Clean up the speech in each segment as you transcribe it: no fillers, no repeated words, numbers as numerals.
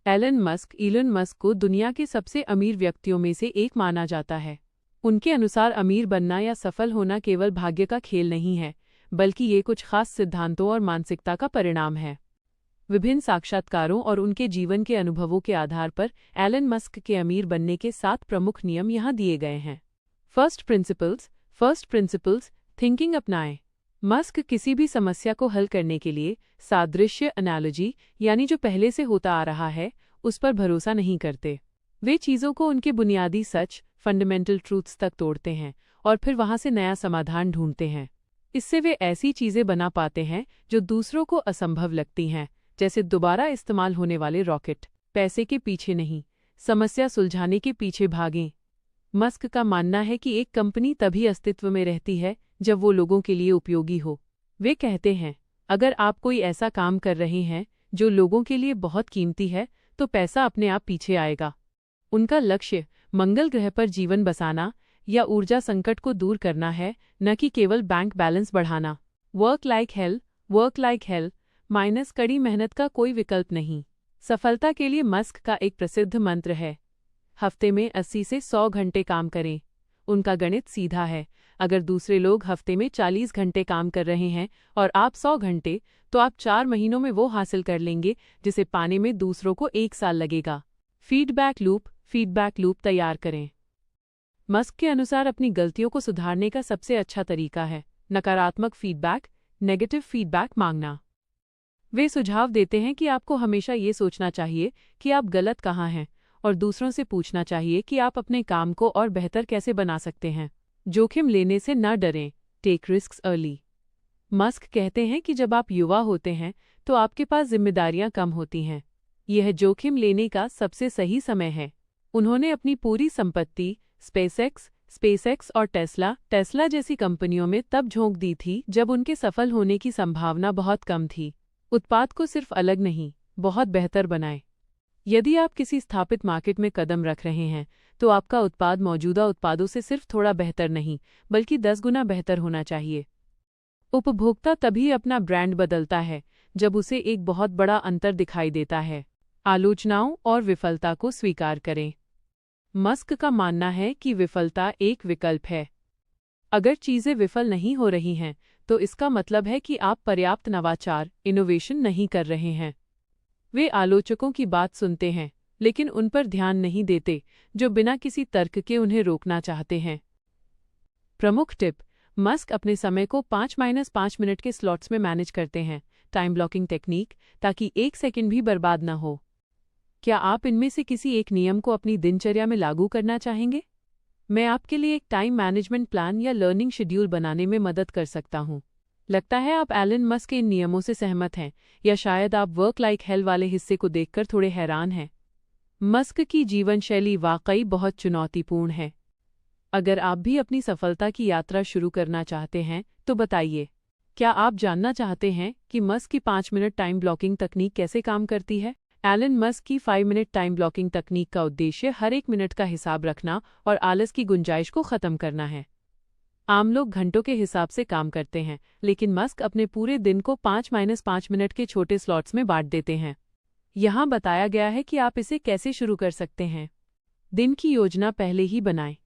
Elon Musk को दुनिया के सबसे अमीर व्यक्तियों में से एक माना जाता है। उनके अनुसार अमीर बनना या सफल होना केवल भाग्य का खेल नहीं है, बल्कि ये कुछ खास सिद्धांतों और मानसिकता का परिणाम है। विभिन्न साक्षात्कारों और उनके जीवन के अनुभवों के आधार पर एलन मस्क के अमीर बनने के 7 प्रमुख नियम यहाँ दिए गए हैं। फर्स्ट प्रिंसिपल्स थिंकिंग अपनाएं। मस्क किसी भी समस्या को हल करने के लिए सादृश्य एनालॉजी यानी जो पहले से होता आ रहा है उस पर भरोसा नहीं करते। वे चीज़ों को उनके बुनियादी सच फंडामेंटल ट्रूथ्स तक तोड़ते हैं और फिर वहाँ से नया समाधान ढूंढते हैं। इससे वे ऐसी चीज़ें बना पाते हैं जो दूसरों को असंभव लगती हैं, जैसे दोबारा इस्तेमाल होने वाले रॉकेट। पैसे के पीछे नहीं, समस्या सुलझाने के पीछे भागें। मस्क का मानना है कि एक कंपनी तभी अस्तित्व में रहती है जब वो लोगों के लिए उपयोगी हो। वे कहते हैं, अगर आप कोई ऐसा काम कर रहे हैं जो लोगों के लिए बहुत कीमती है तो पैसा अपने आप पीछे आएगा। उनका लक्ष्य मंगल ग्रह पर जीवन बसाना या ऊर्जा संकट को दूर करना है, न कि केवल बैंक बैलेंस बढ़ाना। वर्क लाइक हेल माइनस कड़ी मेहनत का कोई विकल्प नहीं। सफलता के लिए मस्क का एक प्रसिद्ध मंत्र है, हफ्ते में 80 से 100 घंटे काम करें। उनका गणित सीधा है, अगर दूसरे लोग हफ्ते में 40 घंटे काम कर रहे हैं और आप 100 घंटे, तो आप 4 महीनों में वो हासिल कर लेंगे जिसे पाने में दूसरों को 1 साल लगेगा। फीडबैक लूप तैयार करें। मस्क के अनुसार अपनी गलतियों को सुधारने का सबसे अच्छा तरीका है नकारात्मक फीडबैक, नेगेटिव फीडबैक मांगना। वे सुझाव देते हैं कि आपको हमेशा ये सोचना चाहिए कि आप गलत कहाँ हैं और दूसरों से पूछना चाहिए कि आप अपने काम को और बेहतर कैसे बना सकते हैं। जोखिम लेने से न डरें, टेक रिस्क्स अर्ली। मस्क कहते हैं कि जब आप युवा होते हैं तो आपके पास जिम्मेदारियां कम होती हैं। यह जोखिम लेने का सबसे सही समय है। उन्होंने अपनी पूरी संपत्ति स्पेसएक्स और टेस्ला जैसी कंपनियों में तब झोंक दी थी जब उनके सफल होने की संभावना बहुत कम थी। उत्पाद को सिर्फ अलग नहीं, बहुत बेहतर बनाएं। यदि आप किसी स्थापित मार्केट में कदम रख रहे हैं तो आपका उत्पाद मौजूदा उत्पादों से सिर्फ थोड़ा बेहतर नहीं, बल्कि 10 गुना बेहतर होना चाहिए। उपभोक्ता तभी अपना ब्रांड बदलता है जब उसे एक बहुत बड़ा अंतर दिखाई देता है। आलोचनाओं और विफलता को स्वीकार करें। मस्क का मानना है कि विफलता एक विकल्प है। अगर चीज़ें विफल नहीं हो रही हैं तो इसका मतलब है कि आप पर्याप्त नवाचार इनोवेशन नहीं कर रहे हैं। वे आलोचकों की बात सुनते हैं लेकिन उन पर ध्यान नहीं देते जो बिना किसी तर्क के उन्हें रोकना चाहते हैं। प्रमुख टिप, मस्क अपने समय को 5-5 मिनट के स्लॉट्स में मैनेज करते हैं, टाइम ब्लॉकिंग टेक्निक, ताकि 1 सेकंड भी बर्बाद न हो। क्या आप इनमें से किसी एक नियम को अपनी दिनचर्या में लागू करना चाहेंगे? मैं आपके लिए एक टाइम मैनेजमेंट प्लान या लर्निंग शेड्यूल बनाने में मदद कर सकता हूँ। लगता है आप एलन मस्क के इन नियमों से सहमत हैं, या शायद आप वर्क लाइक हेल वाले हिस्से को देखकर थोड़े हैरान हैं। मस्क की जीवन शैली वाकई बहुत चुनौतीपूर्ण है। अगर आप भी अपनी सफलता की यात्रा शुरू करना चाहते हैं तो बताइए, क्या आप जानना चाहते हैं कि मस्क की 5 मिनट टाइम ब्लॉकिंग तकनीक कैसे काम करती है? एलन मस्क की 5 मिनट टाइम ब्लॉकिंग तकनीक का उद्देश्य हर 1 मिनट का हिसाब रखना और आलस की गुंजाइश को खत्म करना है। आम लोग घंटों के हिसाब से काम करते हैं, लेकिन मस्क अपने पूरे दिन को 5-5 मिनट के छोटे स्लॉट्स में बांट देते हैं। यहाँ बताया गया है कि आप इसे कैसे शुरू कर सकते हैं। दिन की योजना पहले ही बनाएं।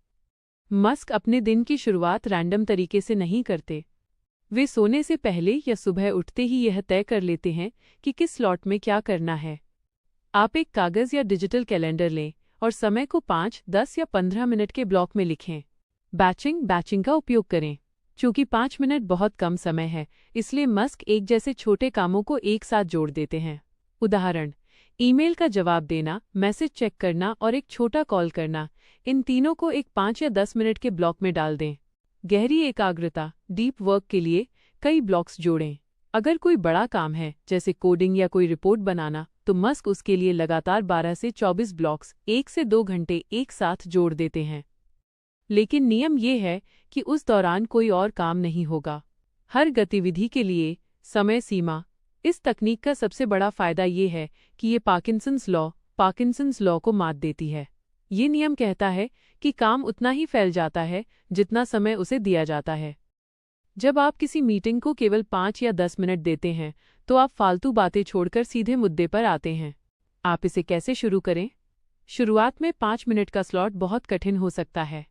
मस्क अपने दिन की शुरुआत रैंडम तरीके से नहीं करते। वे सोने से पहले या सुबह उठते ही यह तय कर लेते हैं कि किस स्लॉट में क्या करना है। आप एक कागज़ या डिजिटल कैलेंडर लें और समय को 5, 10 या 15 मिनट के ब्लॉक में लिखें। बैचिंग का उपयोग करें। चूंकि 5 मिनट बहुत कम समय है, इसलिए मस्क एक जैसे छोटे कामों को एक साथ जोड़ देते हैं। उदाहरण, ईमेल का जवाब देना, मैसेज चेक करना और एक छोटा कॉल करना। इन तीनों को एक 5 या 10 मिनट के ब्लॉक में डाल दें। गहरी एकाग्रता डीप वर्क के लिए कई ब्लॉक्स जोड़ें। अगर कोई बड़ा काम है जैसे कोडिंग या कोई रिपोर्ट बनाना, तो मस्क उसके लिए लगातार 12 से 24 ब्लॉक्स 1 से 2 घंटे एक साथ जोड़ देते हैं। लेकिन नियम ये है कि उस दौरान कोई और काम नहीं होगा। हर गतिविधि के लिए समय सीमा। इस तकनीक का सबसे बड़ा फायदा ये है कि ये पार्किंसंस लॉ को मात देती है। ये नियम कहता है कि काम उतना ही फैल जाता है जितना समय उसे दिया जाता है। जब आप किसी मीटिंग को केवल 5 या 10 मिनट देते हैं तो आप फालतू बातें छोड़कर सीधे मुद्दे पर आते हैं। आप इसे कैसे शुरू करें? शुरुआत में 5 मिनट का स्लॉट बहुत कठिन हो सकता है।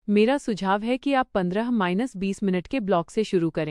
मेरा सुझाव है कि आप 15-20 मिनट के ब्लॉक से शुरू करें।